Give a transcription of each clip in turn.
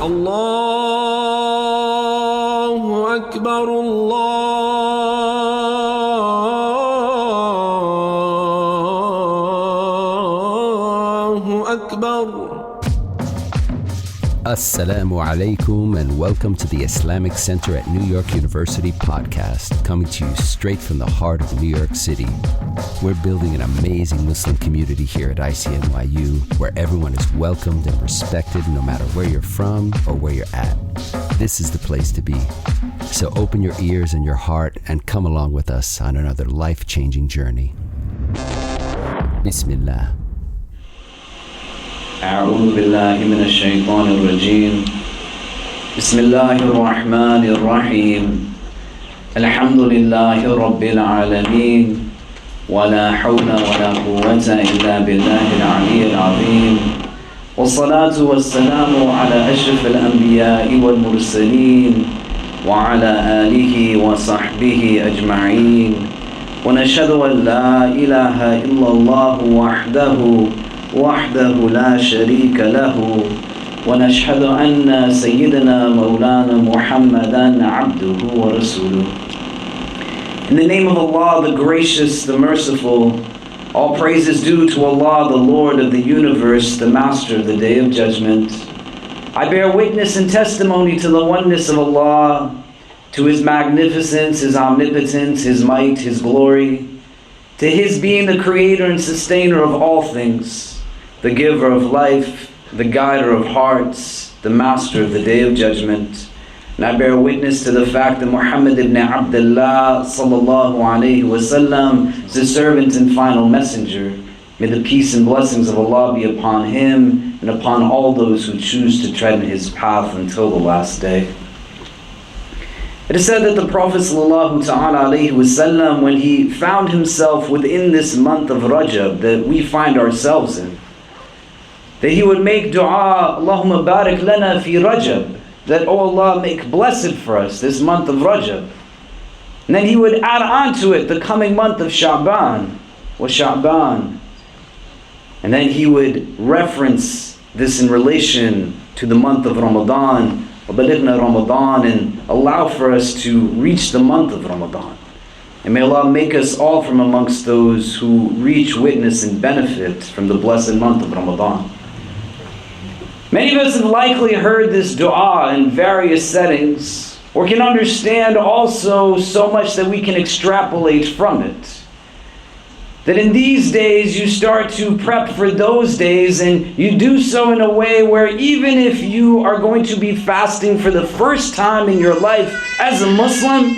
الله أكبر الله أكبر. Assalamu alaikum and welcome to the Islamic Center at New York University podcast, coming to you straight from the heart of New York City. We're building an amazing Muslim community here at ICNYU where everyone is welcomed and respected no matter where you're from or where you're at. This is the place to be. So open your ears and your heart and come along with us on another life-changing journey. Bismillah. أعوذ بالله من الشيطان الرجيم بسم الله الرحمن الرحيم الحمد لله رب العالمين ولا حول ولا قوة إلا بالله العلي العظيم والصلاة والسلام على أشرف الأنبياء والمرسلين وعلى آله وصحبه أجمعين ونشهد أن لا إله إلا الله وحده لا شريك له ونشهد أن سيدنا مولانا محمدا عبده ورسوله. In the name of Allah, the gracious, the merciful, all praise is due to Allah, the Lord of the universe, the Master of the Day of Judgment. I bear witness and testimony to the oneness of Allah, to His magnificence, His omnipotence, His might, His glory, to His being the creator and sustainer of all things, the giver of life, the guider of hearts, the master of the Day of Judgment. And I bear witness to the fact that Muhammad ibn Abdullah sallallahu alayhi wasallam is the servant and final messenger. May the peace and blessings of Allah be upon him and upon all those who choose to tread in his path until the last day. It is said that the Prophet sallallahu ta'ala alayhi wasallam, when he found himself within this month of Rajab that we find ourselves in, that he would make dua, Allahumma barik lana fi Rajab, that, oh Allah, make blessed for us this month of Rajab. And then he would add on to it the coming month of Sha'ban, wa Sha'ban. And then he would reference this in relation to the month of Ramadan, wa balighna Ramadan, and allow for us to reach the month of Ramadan. And may Allah make us all from amongst those who reach, witness, and benefit from the blessed month of Ramadan. Many of us have likely heard this dua in various settings, or can understand also so much that we can extrapolate from it. That in these days you start to prep for those days, and you do so in a way where even if you are going to be fasting for the first time in your life as a Muslim,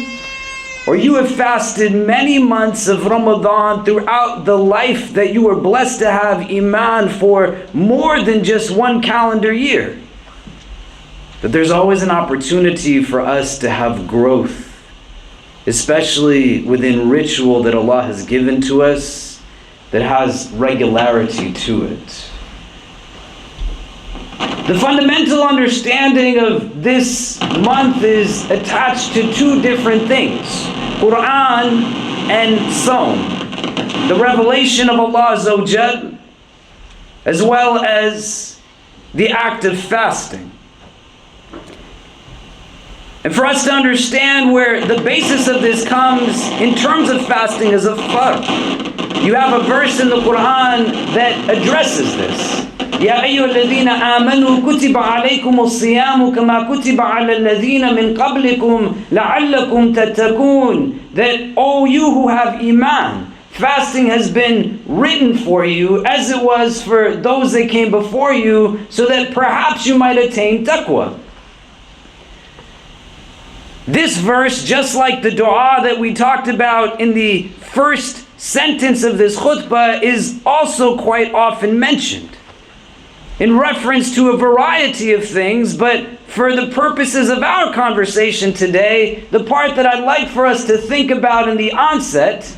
or you have fasted many months of Ramadan throughout the life that you were blessed to have Iman for more than just one calendar year, that there's always an opportunity for us to have growth, especially within ritual that Allah has given to us that has regularity to it. The fundamental understanding of this month is attached to two different things: Quran and Sawm, the revelation of Allah Azza wa Jal, as well as the act of fasting. And for us to understand where the basis of this comes in terms of fasting is a farq. You have a verse in the Quran that addresses this. يا أيها الذين آمنوا كتب عليكم الصيام كما كتب على الذين من قبلكم لعلكم تتقون. That, oh, you who have Iman, fasting has been written for you as it was for those that came before you, so that perhaps you might attain taqwa. This verse, just like the dua that we talked about in the first sentence of this khutbah, is also quite often mentioned in reference to a variety of things, but for the purposes of our conversation today, the part that I'd like for us to think about in the onset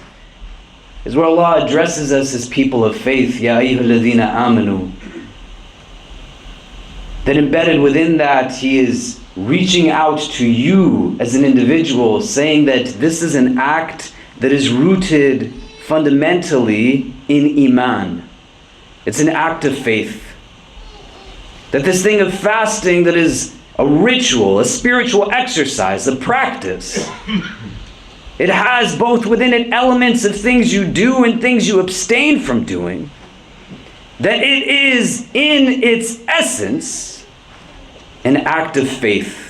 is where Allah addresses us as people of faith, Ya ayyuhalladhina amanu. That embedded within that, He is reaching out to you as an individual, saying that this is an act that is rooted fundamentally in Iman. It's an act of faith. That this thing of fasting that is a ritual, a spiritual exercise, a practice, it has both within it elements of things you do and things you abstain from doing. That it is in its essence an act of faith.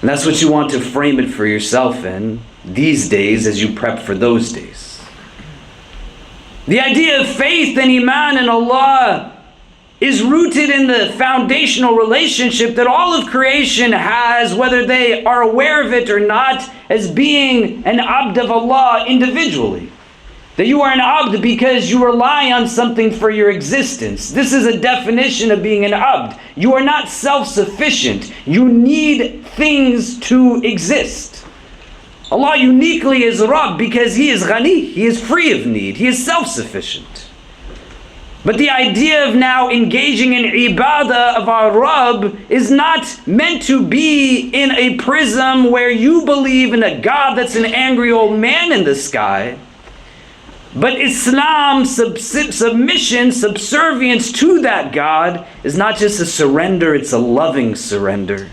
And that's what you want to frame it for yourself in these days as you prep for those days. The idea of faith and Iman in Allah is rooted in the foundational relationship that all of creation has, whether they are aware of it or not, as being an abd of Allah individually. That you are an abd because you rely on something for your existence. This is a definition of being an abd. You are not self-sufficient. You need things to exist. Allah uniquely is Rabb because He is Ghani. He is free of need. He is self-sufficient. But the idea of now engaging in ibadah of our Rabb is not meant to be in a prism where you believe in a God that's an angry old man in the sky. But Islam, submission, subservience to that God is not just a surrender, it's a loving surrender.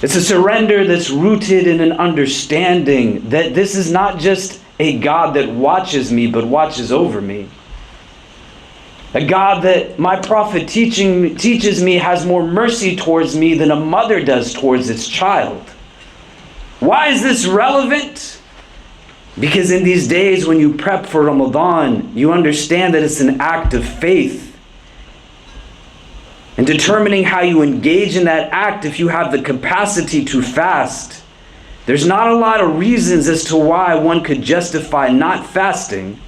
It's a surrender that's rooted in an understanding that this is not just a God that watches me, but watches over me. A God that my Prophet teaches me has more mercy towards me than a mother does towards its child. Why is this relevant? Because in these days when you prep for Ramadan, you understand that it's an act of faith. And determining how you engage in that act, if you have the capacity to fast, there's not a lot of reasons as to why one could justify not fasting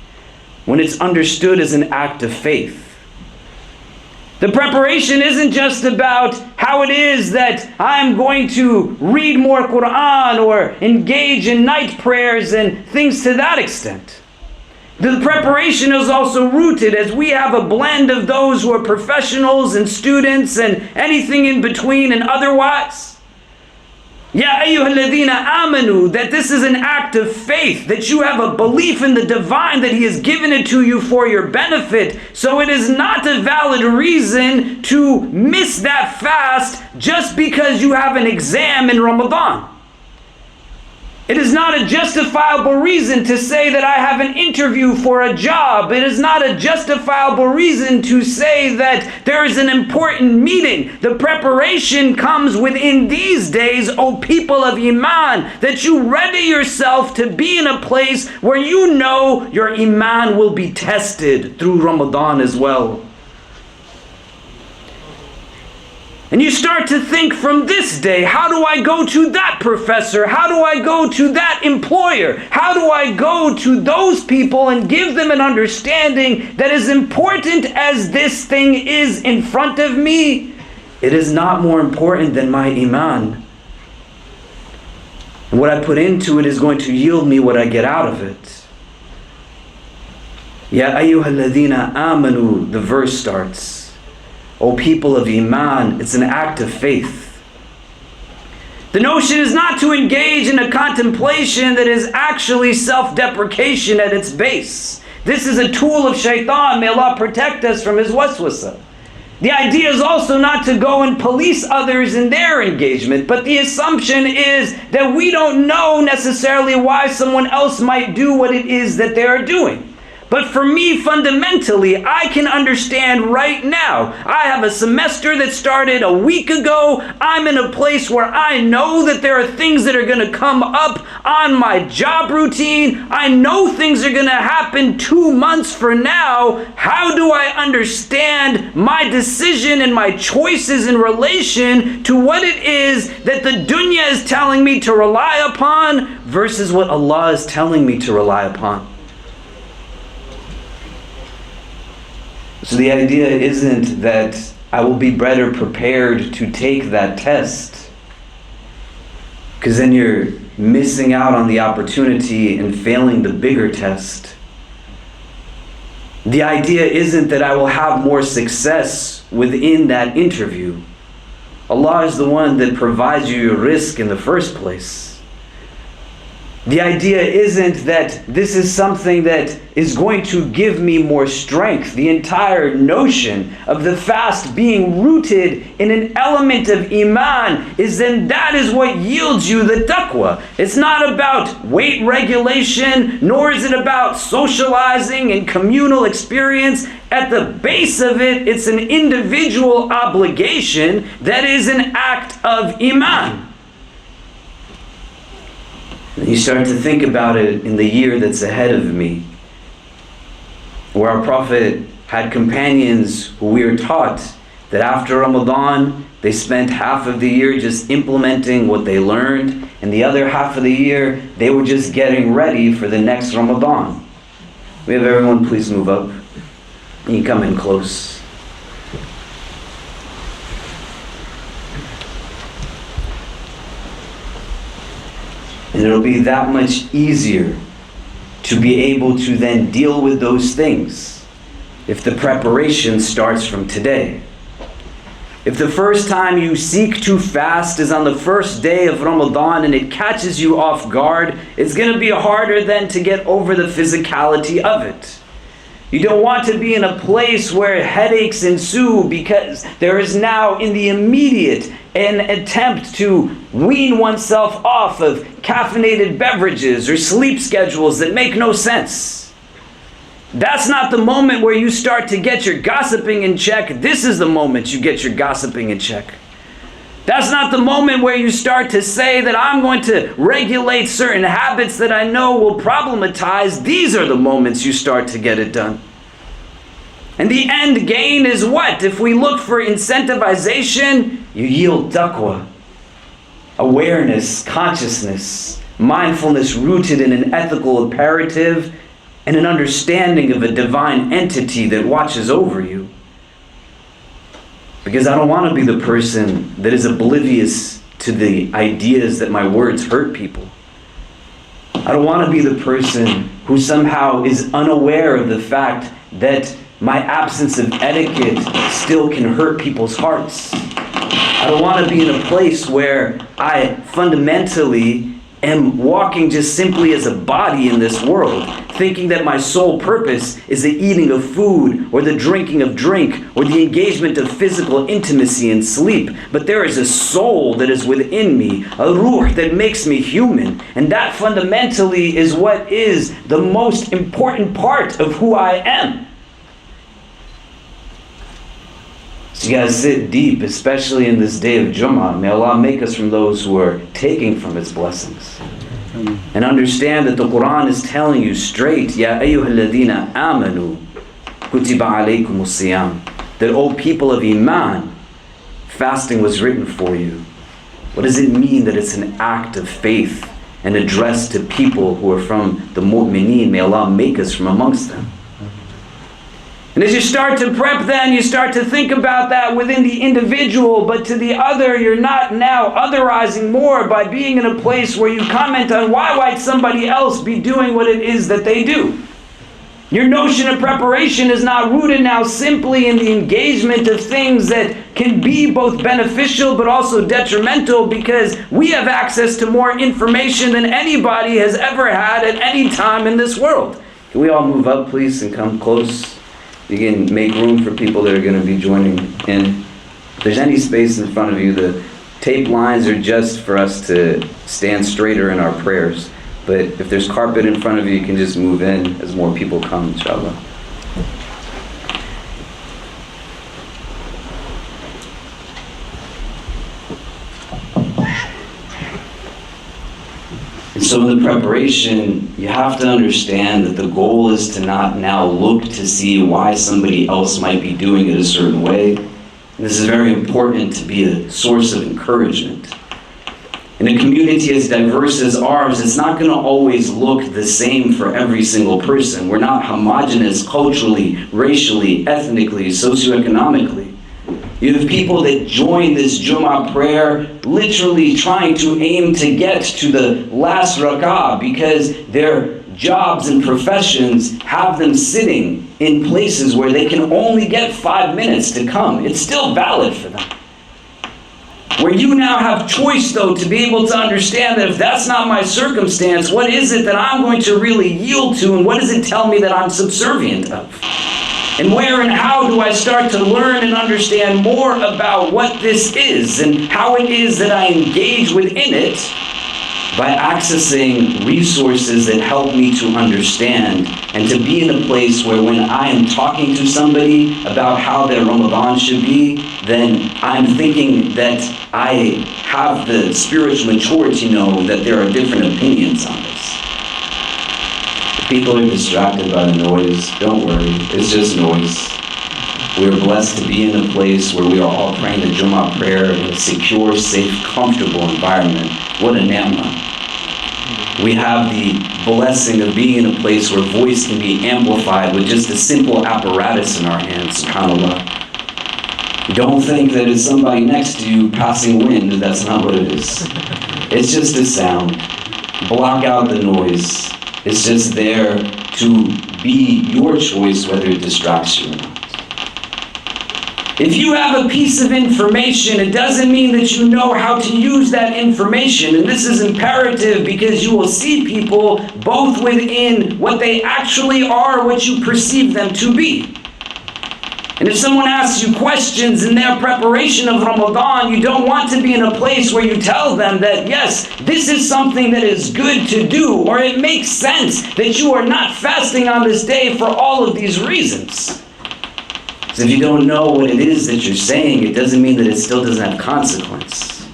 when it's understood as an act of faith. The preparation isn't just about how it is that I'm going to read more Quran or engage in night prayers and things to that extent. The preparation is also rooted as we have a blend of those who are professionals and students and anything in between and otherwise. Ya ayyuhalladhina amanu, that this is an act of faith, that you have a belief in the divine, that He has given it to you for your benefit. So it is not a valid reason to miss that fast just because you have an exam in Ramadan. It is not a justifiable reason to say that I have an interview for a job. It is not a justifiable reason to say that there is an important meeting. The preparation comes within these days, O people of Iman, that you ready yourself to be in a place where you know your Iman will be tested through Ramadan as well. And you start to think from this day, how do I go to that professor? How do I go to that employer? How do I go to those people and give them an understanding that as important as this thing is in front of me, it is not more important than my Iman. And what I put into it is going to yield me what I get out of it. Ya ayyuhalladhina amanu, the verse starts. O people of Iman, it's an act of faith. The notion is not to engage in a contemplation that is actually self-deprecation at its base. This is a tool of shaitan. May Allah protect us from his waswasa. The idea is also not to go and police others in their engagement, but the assumption is that we don't know necessarily why someone else might do what it is that they are doing. But for me, fundamentally, I can understand right now. I have a semester that started a week ago. I'm in a place where I know that there are things that are going to come up on my job routine. I know things are going to happen 2 months from now. How do I understand my decision and my choices in relation to what it is that the dunya is telling me to rely upon versus what Allah is telling me to rely upon? So the idea isn't that I will be better prepared to take that test, because then you're missing out on the opportunity and failing the bigger test. The idea isn't that I will have more success within that interview. Allah is the one that provides you your risk in the first place. The idea isn't that this is something that is going to give me more strength. The entire notion of the fast being rooted in an element of iman is then that is what yields you the taqwa. It's not about weight regulation, nor is it about socializing and communal experience. At the base of it, it's an individual obligation that is an act of iman. You start to think about it in the year that's ahead of me, where our Prophet had companions who we are taught that after Ramadan, they spent half of the year just implementing what they learned, and the other half of the year, they were just getting ready for the next Ramadan. We have everyone please move up. You can come in close. And it'll be that much easier to be able to then deal with those things if the preparation starts from today. If the first time you seek to fast is on the first day of Ramadan and it catches you off guard, it's going to be harder then to get over the physicality of it. You don't want to be in a place where headaches ensue because there is now in the immediate an attempt to wean oneself off of caffeinated beverages or sleep schedules that make no sense. That's not the moment where you start to get your gossiping in check. This is the moment you get your gossiping in check. That's not the moment where you start to say that I'm going to regulate certain habits that I know will problematize. These are the moments you start to get it done. And the end gain is what? If we look for incentivization, you yield taqwa. Awareness, consciousness, mindfulness rooted in an ethical imperative and an understanding of a divine entity that watches over you. Because I don't want to be the person that is oblivious to the ideas that my words hurt people. I don't want to be the person who somehow is unaware of the fact that my absence of etiquette still can hurt people's hearts. I don't want to be in a place where I fundamentally am walking just simply as a body in this world, thinking that my sole purpose is the eating of food or the drinking of drink or the engagement of physical intimacy and sleep. But there is a soul that is within me, a ruh that makes me human. And that fundamentally is what is the most important part of who I am. So you gotta sit deep, especially in this day of Jumu'ah. May Allah make us from those who are taking from His blessings. And understand that the Quran is telling you straight, Ya ayyuhalladhina amanu, kutiba alaykumus siyam. That, O people of Iman, fasting was written for you. What does it mean that it's an act of faith and addressed to people who are from the mu'mineen? May Allah make us from amongst them. And as you start to prep then, you start to think about that within the individual, but to the other, you're not now otherizing more by being in a place where you comment on why might somebody else be doing what it is that they do. Your notion of preparation is not rooted now simply in the engagement of things that can be both beneficial but also detrimental, because we have access to more information than anybody has ever had at any time in this world. Can we all move up, please, and come close? You can make room for people that are going to be joining in. If there's any space in front of you, the tape lines are just for us to stand straighter in our prayers. But if there's carpet in front of you, you can just move in as more people come, inshallah. And so in the preparation, you have to understand that the goal is to not now look to see why somebody else might be doing it a certain way. And this is very important to be a source of encouragement. In a community as diverse as ours, it's not going to always look the same for every single person. We're not homogenous culturally, racially, ethnically, socioeconomically. You have people that join this Jumu'ah prayer literally trying to aim to get to the last rak'ah because their jobs and professions have them sitting in places where they can only get 5 minutes to come. It's still valid for them. Where you now have choice, though, to be able to understand that if that's not my circumstance, what is it that I'm going to really yield to, and what does it tell me that I'm subservient of? And where and how do I start to learn and understand more about what this is and how it is that I engage within it by accessing resources that help me to understand and to be in a place where when I am talking to somebody about how their Ramadan should be, then I'm thinking that I have the spiritual maturity to know that there are different opinions on this. If people are distracted by the noise, don't worry, it's just noise. We are blessed to be in a place where we are all praying the Jumu'ah prayer in a secure, safe, comfortable environment. What a ni'mah. We have the blessing of being in a place where voice can be amplified with just a simple apparatus in our hands, subhanAllah. Don't think that it's somebody next to you passing wind, that's not what it is. It's just a sound. Block out the noise. It's just there to be your choice whether it distracts you or not. If you have a piece of information, it doesn't mean that you know how to use that information. And this is imperative because you will see people both within what they actually are, what you perceive them to be. And if someone asks you questions in their preparation of Ramadan, you don't want to be in a place where you tell them that, yes, this is something that is good to do, or it makes sense that you are not fasting on this day for all of these reasons. So if you don't know what it is that you're saying, it doesn't mean that it still doesn't have consequence.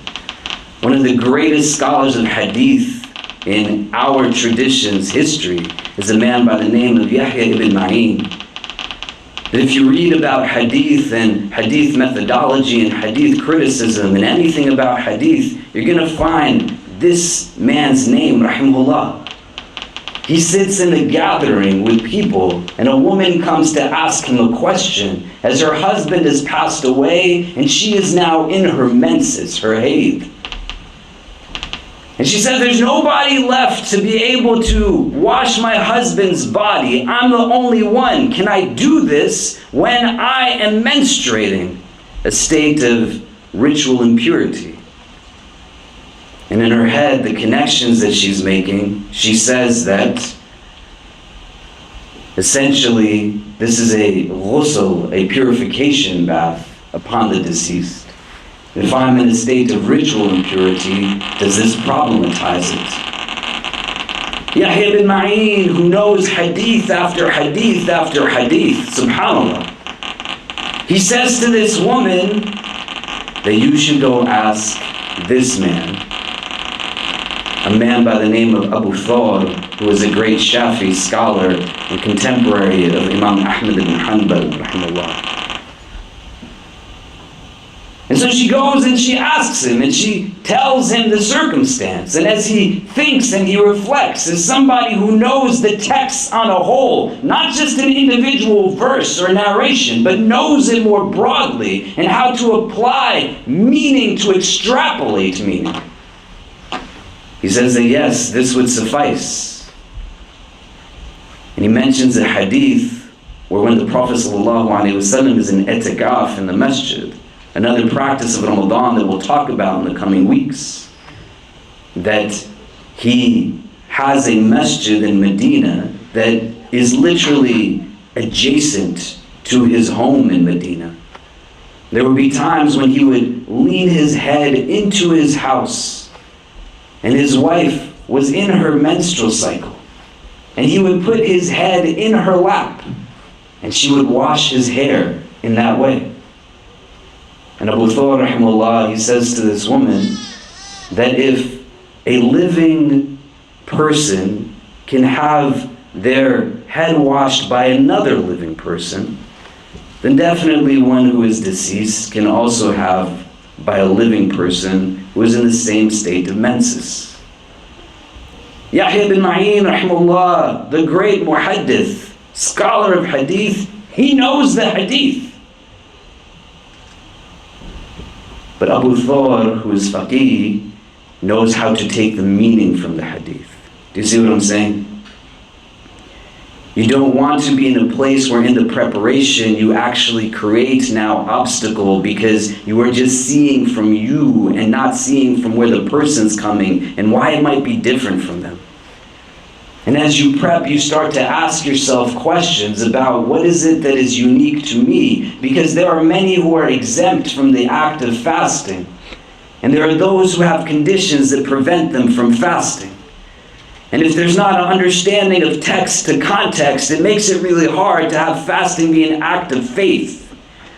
One of the greatest scholars of hadith in our tradition's history is a man by the name of Yahya ibn Ma'in. That if you read about hadith and hadith methodology and hadith criticism and anything about hadith, you're going to find this man's name, rahimahullah. He sits in a gathering with people, and a woman comes to ask him a question as her husband has passed away and she is now in her menses, her haid. And she said, there's nobody left to be able to wash my husband's body. I'm the only one. Can I do this when I am menstruating? A state of ritual impurity. And in her head, the connections that she's making, she says that essentially this is a ghusl, a purification bath upon the deceased. If I'm in a state of ritual impurity, does this problematize it? Yahya ibn Ma'in, who knows hadith after hadith after hadith, subhanAllah, he says to this woman that you should go ask this man, a man by the name of Abu Thawr, who was a great Shafi scholar and contemporary of Imam Ahmad ibn Hanbal, rahimahullah. And so she goes and she asks him and she tells him the circumstance. And as he thinks and he reflects, as somebody who knows the text on a whole, not just an individual verse or narration, but knows it more broadly and how to apply meaning, to extrapolate meaning, he says that yes, this would suffice. And he mentions a hadith where when the Prophet ﷺ is in itikaf in the masjid, another practice of Ramadan that we'll talk about in the coming weeks, that he has a masjid in Medina that is literally adjacent to his home in Medina. There would be times when he would lean his head into his house and his wife was in her menstrual cycle, and he would put his head in her lap and she would wash his hair in that way. And Abu Thawr, rahimahullah, he says to this woman that if a living person can have their head washed by another living person, then definitely one who is deceased can also have by a living person who is in the same state of menses. Yahya ibn Ma'in, rahimahullah, the great muhaddith, scholar of hadith, he knows the hadith. But Abu Thawr, who is faqih, knows how to take the meaning from the hadith. Do you see what I'm saying? You don't want to be in a place where in the preparation you actually create now obstacle because you are just seeing from you and not seeing from where the person's coming and why it might be different from them. And as you prep, you start to ask yourself questions about what is it that is unique to me, because there are many who are exempt from the act of fasting. And there are those who have conditions that prevent them from fasting. And if there's not an understanding of text to context, it makes it really hard to have fasting be an act of faith.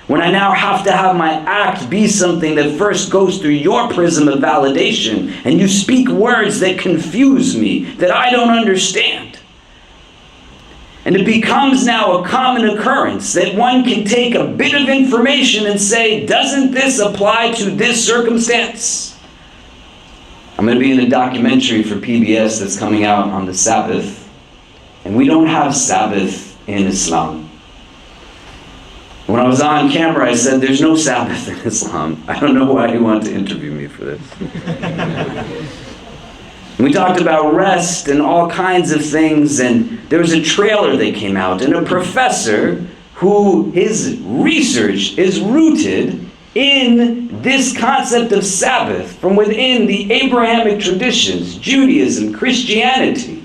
When I now have to have my act be something that first goes through your prism of validation, and you speak words that confuse me, that I don't understand. And it becomes now a common occurrence that one can take a bit of information and say, doesn't this apply to this circumstance? I'm going to be in a documentary for PBS that's coming out on the Sabbath. And we don't have Sabbath in Islam. When I was on camera, I said, there's no Sabbath in Islam. I don't know why you want to interview me for this. We talked about rest and all kinds of things, and there was a trailer that came out, and a professor who his research is rooted in this concept of Sabbath from within the Abrahamic traditions, Judaism, Christianity.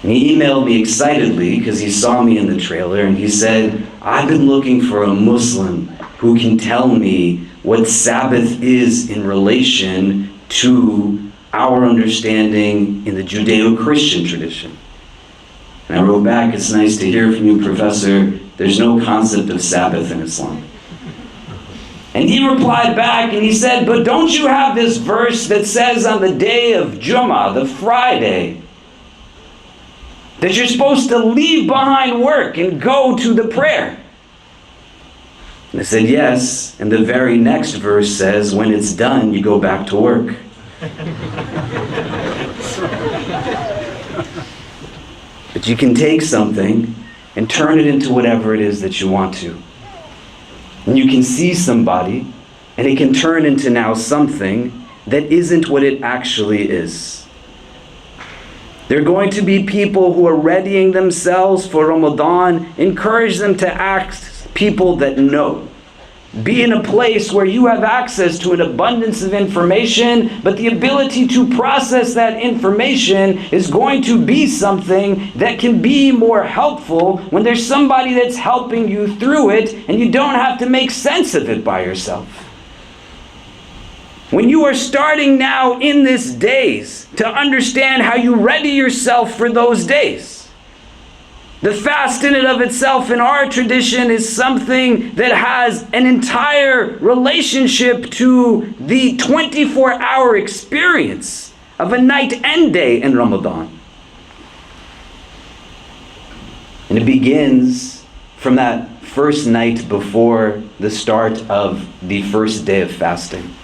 And he emailed me excitedly because he saw me in the trailer, and he said, I've been looking for a Muslim who can tell me what Sabbath is in relation to our understanding in the Judeo-Christian tradition. And I wrote back, it's nice to hear from you, Professor. There's no concept of Sabbath in Islam. And he replied back and he said, but don't you have this verse that says on the day of Jumu'ah, the Friday, that you're supposed to leave behind work and go to the prayer? And I said, yes. And the very next verse says, when it's done, you go back to work. But you can take something and turn it into whatever it is that you want to. And you can see somebody, and it can turn into now something that isn't what it actually is. There are going to be people who are readying themselves for Ramadan. Encourage them to ask people that know. Be in a place where you have access to an abundance of information, but the ability to process that information is going to be something that can be more helpful when there's somebody that's helping you through it and you don't have to make sense of it by yourself. When you are starting now in this days to understand how you ready yourself for those days, the fast in and of itself in our tradition is something that has an entire relationship to the 24-hour experience of a night and day in Ramadan. And it begins from that first night before the start of the first day of fasting.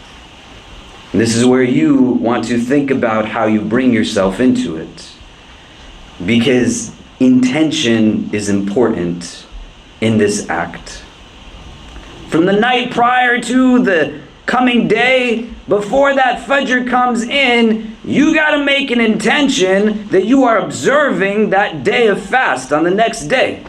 And this is where you want to think about how you bring yourself into it. Because intention is important in this act. From the night prior to the coming day, before that Fajr comes in, you got to make an intention that you are observing that day of fast on the next day.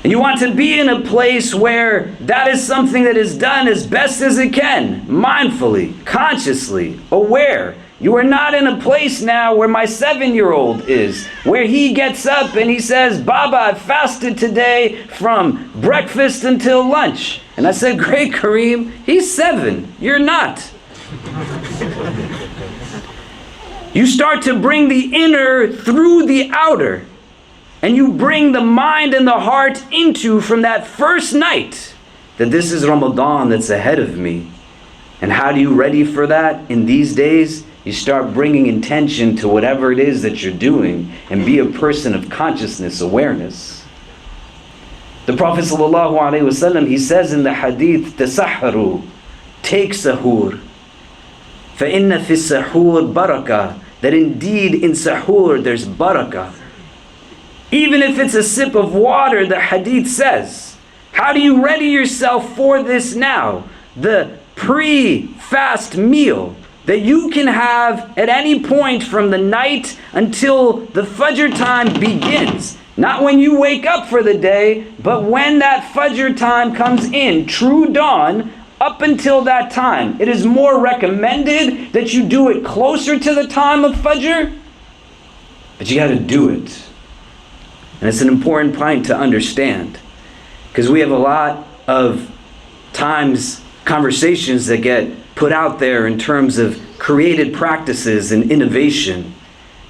And you want to be in a place where that is something that is done as best as it can, mindfully, consciously, aware. You are not in a place now where my 7-year-old is, where he gets up and he says, Baba, I fasted today from breakfast until lunch. And I said, great, Kareem, he's 7, you're not. You start to bring the inner through the outer, and you bring the mind and the heart into from that first night that this is Ramadan that's ahead of me. And how do you ready for that in these days? You start bringing intention to whatever it is that you're doing and be a person of consciousness, awareness. The Prophet ﷺ, he says in the hadith, Tasahharu, take sahur. فَإِنَّ فِي السَّحُورِ barakah, that indeed in sahur there's barakah. Even if it's a sip of water, the hadith says. How do you ready yourself for this now? The pre-fast meal that you can have at any point from the night until the Fajr time begins. Not when you wake up for the day, but when that Fajr time comes in, true dawn, up until that time. It is more recommended that you do it closer to the time of Fajr, but you got to do it. And it's an important point to understand, because we have a lot of times conversations that get put out there in terms of created practices and innovation.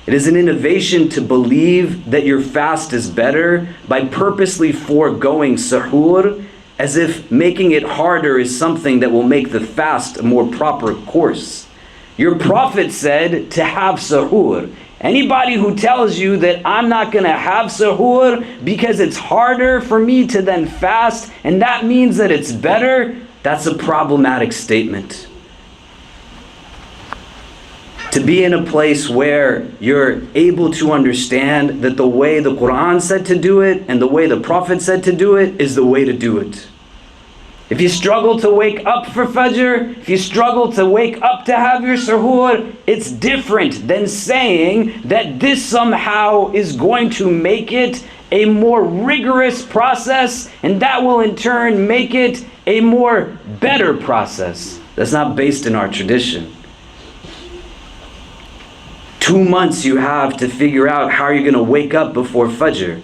It is an innovation to believe that your fast is better by purposely foregoing sahur, as if making it harder is something that will make the fast a more proper course. Your prophet said to have sahur. Anybody who tells you that I'm not going to have sahur because it's harder for me to then fast, and that means that it's better, that's a problematic statement. To be in a place where you're able to understand that the way the Quran said to do it and the way the Prophet said to do it is the way to do it. If you struggle to wake up for Fajr, if you struggle to wake up to have your sahur, it's different than saying that this somehow is going to make it a more rigorous process, and that will in turn make it a more better process. That's not based in our tradition. 2 months you have to figure out how you're going to wake up before Fajr,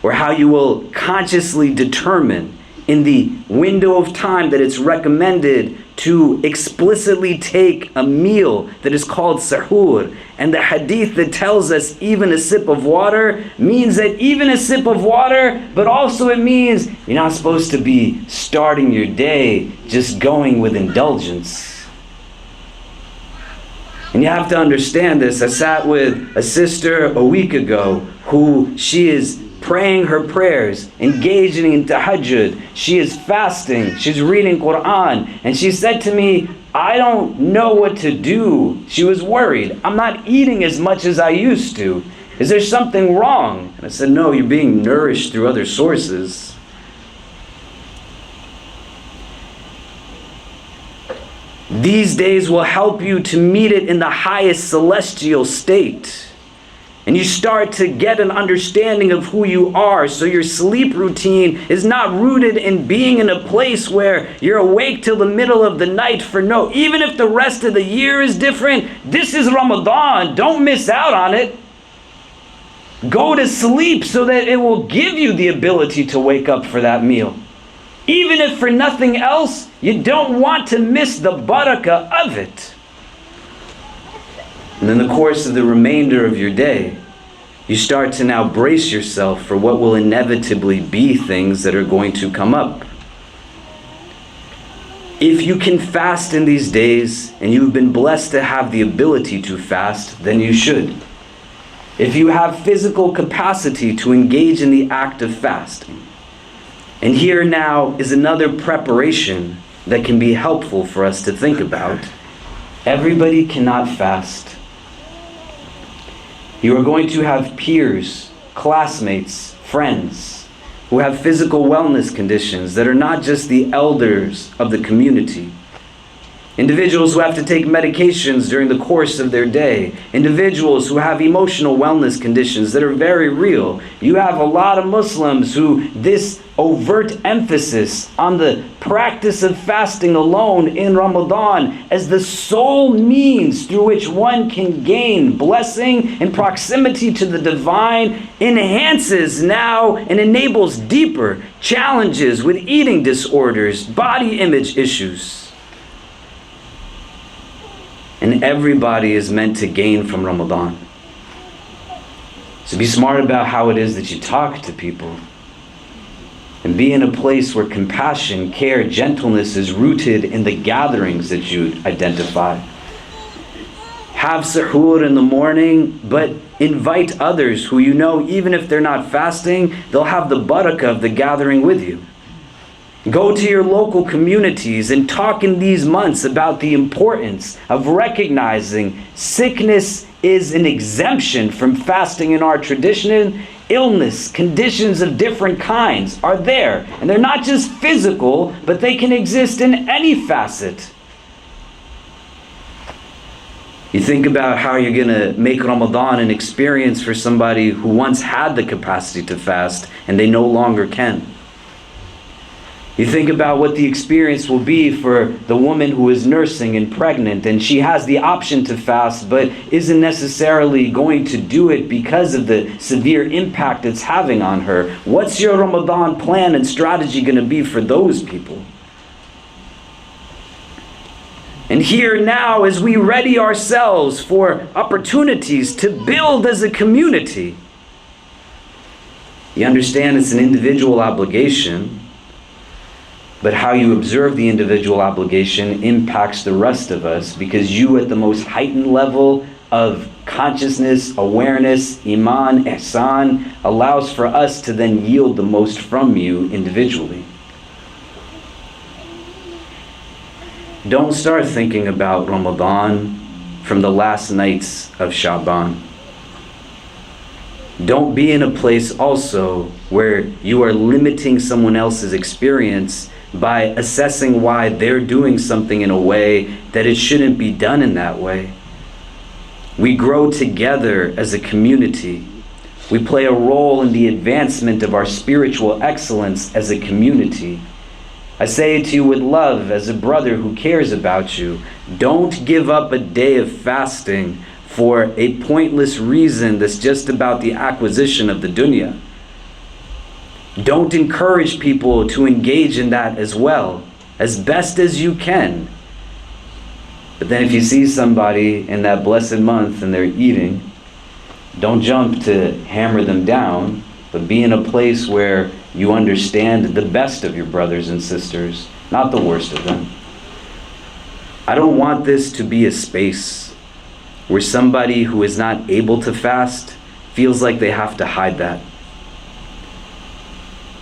or how you will consciously determine in the window of time that it's recommended to explicitly take a meal that is called sahur. And the hadith that tells us even a sip of water means that even a sip of water, but also it means you're not supposed to be starting your day just going with indulgence. And you have to understand this. I sat with a sister a week ago who she is praying her prayers, engaging in tahajjud. She is fasting. She's reading Quran. And she said to me, I don't know what to do. She was worried. I'm not eating as much as I used to. Is there something wrong? And I said, no, you're being nourished through other sources. These days will help you to meet it in the highest celestial state. And you start to get an understanding of who you are, so your sleep routine is not rooted in being in a place where you're awake till the middle of the night for no, even if the rest of the year is different, this is Ramadan, don't miss out on it. Go to sleep so that it will give you the ability to wake up for that meal. Even if for nothing else, you don't want to miss the barakah of it. And in the course of the remainder of your day, you start to now brace yourself for what will inevitably be things that are going to come up. If you can fast in these days, and you've been blessed to have the ability to fast, then you should. If you have physical capacity to engage in the act of fasting. And here now is another preparation that can be helpful for us to think about. Everybody cannot fast. You are going to have peers, classmates, friends who have physical wellness conditions that are not just the elders of the community. Individuals who have to take medications during the course of their day. Individuals who have emotional wellness conditions that are very real. You have a lot of Muslims who this overt emphasis on the practice of fasting alone in Ramadan as the sole means through which one can gain blessing and proximity to the divine enhances now and enables deeper challenges with eating disorders, body image issues. And everybody is meant to gain from Ramadan. So be smart about how it is that you talk to people. And be in a place where compassion, care, gentleness is rooted in the gatherings that you identify. Have suhoor in the morning, but invite others who you know, even if they're not fasting, they'll have the barakah of the gathering with you. Go to your local communities and talk in these months about the importance of recognizing sickness is an exemption from fasting in our tradition. Illness, conditions of different kinds are there. And they're not just physical, but they can exist in any facet. You think about how you're going to make Ramadan an experience for somebody who once had the capacity to fast and they no longer can. You think about what the experience will be for the woman who is nursing and pregnant and she has the option to fast but isn't necessarily going to do it because of the severe impact it's having on her. What's your Ramadan plan and strategy going to be for those people? And here now, as we ready ourselves for opportunities to build as a community, you understand it's an individual obligation, but how you observe the individual obligation impacts the rest of us, because you at the most heightened level of consciousness, awareness, iman, ihsan, allows for us to then yield the most from you individually. Don't start thinking about Ramadan from the last nights of Sha'ban. Don't be in a place also where you are limiting someone else's experience by assessing why they're doing something in a way that it shouldn't be done in that way. We grow together as a community. We play a role in the advancement of our spiritual excellence as a community. I say it to you with love as a brother who cares about you. Don't give up a day of fasting for a pointless reason that's just about the acquisition of the dunya. Don't encourage people to engage in that as well, as best as you can. But then if you see somebody in that blessed month and they're eating, don't jump to hammer them down, but be in a place where you understand the best of your brothers and sisters, not the worst of them. I don't want this to be a space where somebody who is not able to fast feels like they have to hide that.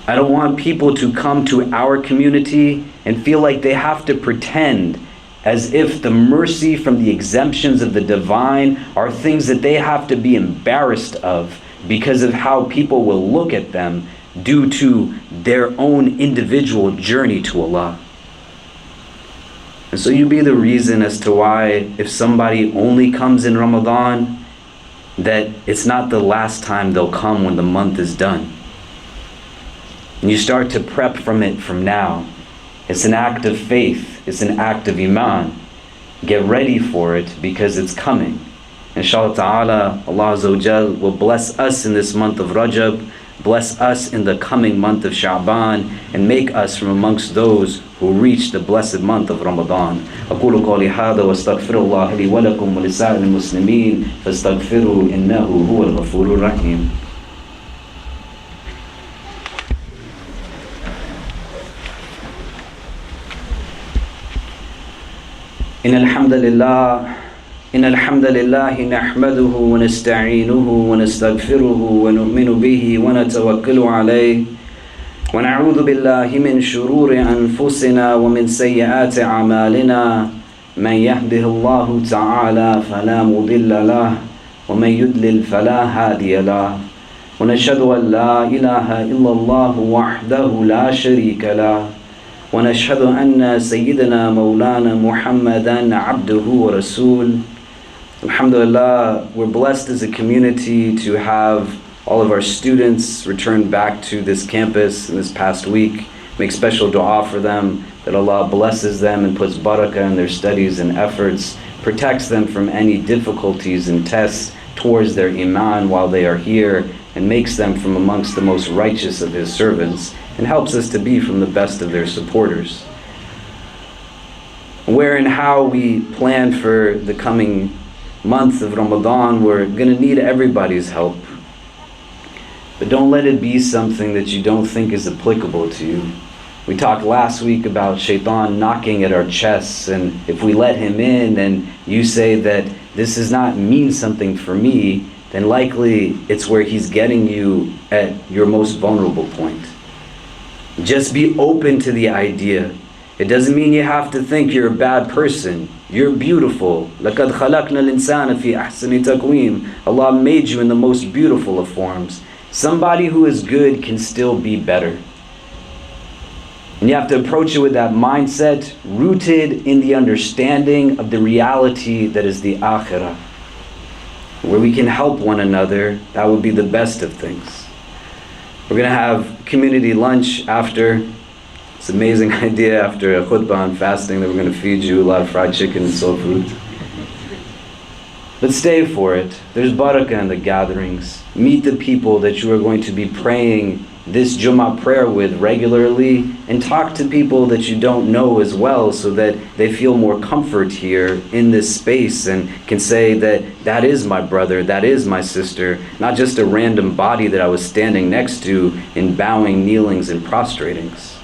I don't want people to come to our community and feel like they have to pretend as if the mercy from the exemptions of the divine are things that they have to be embarrassed of because of how people will look at them due to their own individual journey to Allah. And so you be the reason as to why if somebody only comes in Ramadan, that it's not the last time they'll come when the month is done. And you start to prep from it from now. It's an act of faith, it's an act of iman. Get ready for it because it's coming. Inshallah ta'ala, Allah Azza wa Jal will bless us in this month of Rajab, bless us in the coming month of Sha'ban, and make us from amongst those who reach the blessed month of Ramadan. أقول قولي هذا واستغفر الله لي ولكم ولسائر المسلمين فاستغفروا إنه هو الغفور الرحيم. إن الحمد لله نحمده ونستعينه ونستغفره ونؤمن به ونتوكل عليه ونعوذ بالله من شرور أنفسنا ومن سيئات أعمالنا من يهده الله تعالى فلا مضل له ومن يضلل فلا هادي له ونشهد أن لا إله إلا الله وحده لا شريك له ونشهد أن سيدنا مولانا محمدا عبده ورسوله. Alhamdulillah, we're blessed as a community to have all of our students return back to this campus in this past week. Make special dua for them, that Allah blesses them and puts barakah in their studies and efforts, protects them from any difficulties and tests towards their iman while they are here, and makes them from amongst the most righteous of His servants, and helps us to be from the best of their supporters. Where and how we plan for the coming month of Ramadan, we're going to need everybody's help. But don't let it be something that you don't think is applicable to you. We talked last week about shaitan knocking at our chests, and if we let him in and you say that this does not mean something for me, then likely it's where he's getting you at your most vulnerable point. Just be open to the idea. It doesn't mean you have to think you're a bad person. You're beautiful. لَقَدْ خَلَقْنَا الْإِنسَانَ فِي أَحْسَنِ تَقْوِيمٍ. Allah made you in the most beautiful of forms. Somebody who is good can still be better. And you have to approach it with that mindset rooted in the understanding of the reality that is the akhirah, where we can help one another. That would be the best of things. We're going to have community lunch after. It's an amazing idea after a khutbah on fasting that we're going to feed you a lot of fried chicken and soul food. But stay for it. There's barakah in the gatherings. Meet the people that you are going to be praying this Jumu'ah prayer with regularly, and talk to people that you don't know as well, so that they feel more comfort here in this space and can say that that is my brother, that is my sister, not just a random body that I was standing next to in bowing, kneelings, and prostratings.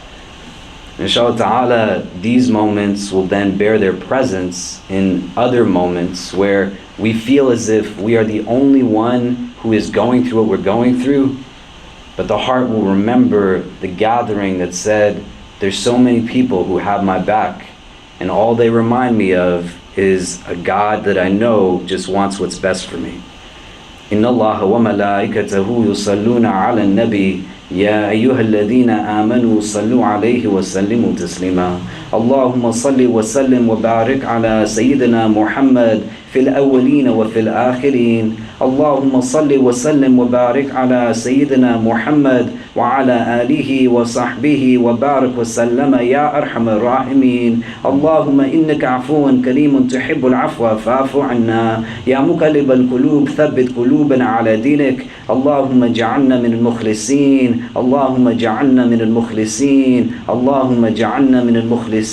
Inshallah ta'ala, these moments will then bear their presence in other moments where we feel as if we are the only one who is going through what we're going through, but the heart will remember the gathering that said, there's so many people who have my back, and all they remind me of is a God that I know just wants what's best for me. Inna Allah wa malaikatahu yusalluna ala nabi ya ayyuha alladhina amanu sallu alayhi wa sallimu taslima. Allahumma salli wa sallim wa barik ala Sayyidina Muhammad fil awwalin wa fil akhirin. Allahumma salli wa sallim wa barik ala Sayyidina Muhammad wa ala alihi wa sahbihi wa barik wa sallama ya arhamar rahimin. Allahumma innaka afuwan kareemun tuhibbul afwa fa'fu anna. Ya muqallibal qulub thabbit qulubana ala dinik. Allahumma ja'alna min al-mukhlisin. Allahumma ja'alna min al-mukhlisin. Allahumma ja'alna min al-mukhlisin.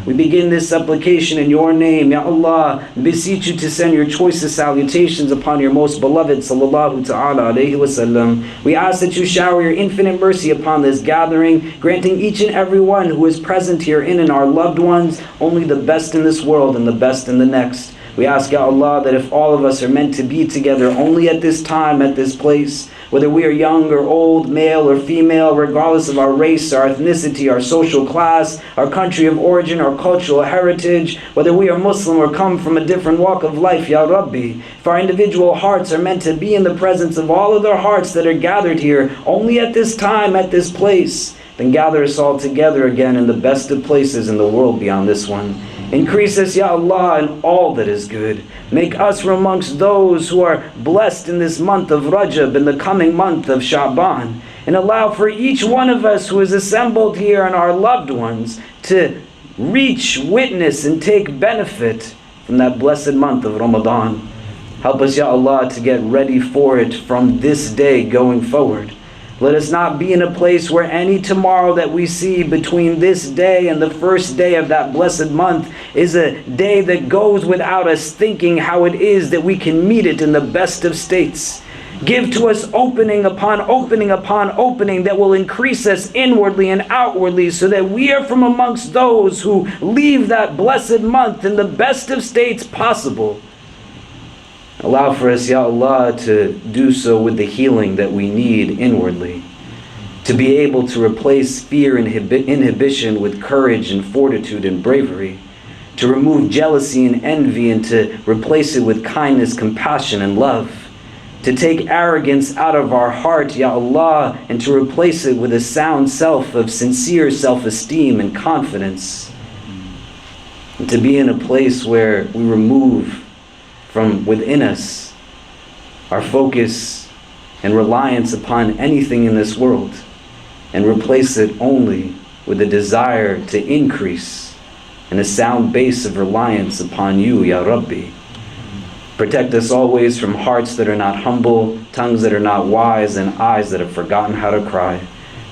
We begin this supplication in your name, Ya Allah. Beseech you to send your choicest salutations upon your most beloved sallallahu ta'ala alayhi wa sallam. We ask that you shower your infinite mercy upon this gathering, granting each and every one who is present here and our loved ones only the best in this world and the best in the next. We ask, Ya Allah, that if all of us are meant to be together only at this time, at this place, whether we are young or old, male or female, regardless of our race, our ethnicity, our social class, our country of origin, our cultural heritage, whether we are Muslim or come from a different walk of life, Ya Rabbi, if our individual hearts are meant to be in the presence of all other hearts that are gathered here, only at this time, at this place, then gather us all together again in the best of places in the world beyond this one. Increase us, Ya Allah, in all that is good. Make us from amongst those who are blessed in this month of Rajab, in the coming month of Sha'ban. And allow for each one of us who is assembled here and our loved ones to reach, witness, and take benefit from that blessed month of Ramadan. Help us, Ya Allah, to get ready for it from this day going forward. Let us not be in a place where any tomorrow that we see between this day and the first day of that blessed month is a day that goes without us thinking how it is that we can meet it in the best of states. Give to us opening upon opening upon opening that will increase us inwardly and outwardly, so that we are from amongst those who leave that blessed month in the best of states possible. Allow for us, Ya Allah, to do so with the healing that we need inwardly. To be able to replace fear and inhibition with courage and fortitude and bravery. To remove jealousy and envy and to replace it with kindness, compassion, and love. To take arrogance out of our heart, Ya Allah, and to replace it with a sound self of sincere self-esteem and confidence. And to be in a place where we remove from within us our focus and reliance upon anything in this world, and replace it only with a desire to increase and a sound base of reliance upon you, Ya Rabbi. Protect us always from hearts that are not humble, tongues that are not wise, and eyes that have forgotten how to cry.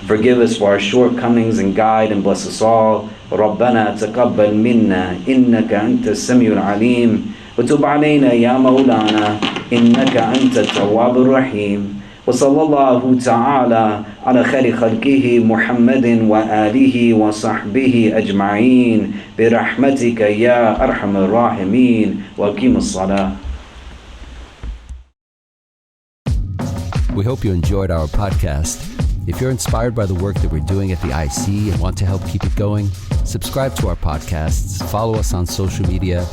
Forgive us for our shortcomings and guide and bless us all. رَبَّنَا تَقَبَّلْ مِنَّا إِنَّكَ أَنْتَ السَّمِيعُ الْعَلِيمُ وتب علينا يا مولانا إنك أنت التواب الرحيم وصلى الله تعالى على خير خلقه محمد وآله وصحبه أجمعين برحمتك يا أرحم الراحمين وأقيم الصلاة. We hope you enjoyed our podcast. If you're inspired by the work that we're doing at the IC and want to help keep it going, subscribe to our podcasts, follow us on social media,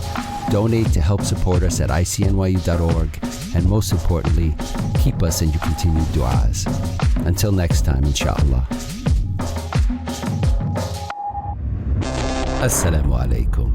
donate to help support us at ICNYU.org, and most importantly, keep us in your continued du'as. Until next time, inshallah. Assalamu alaikum.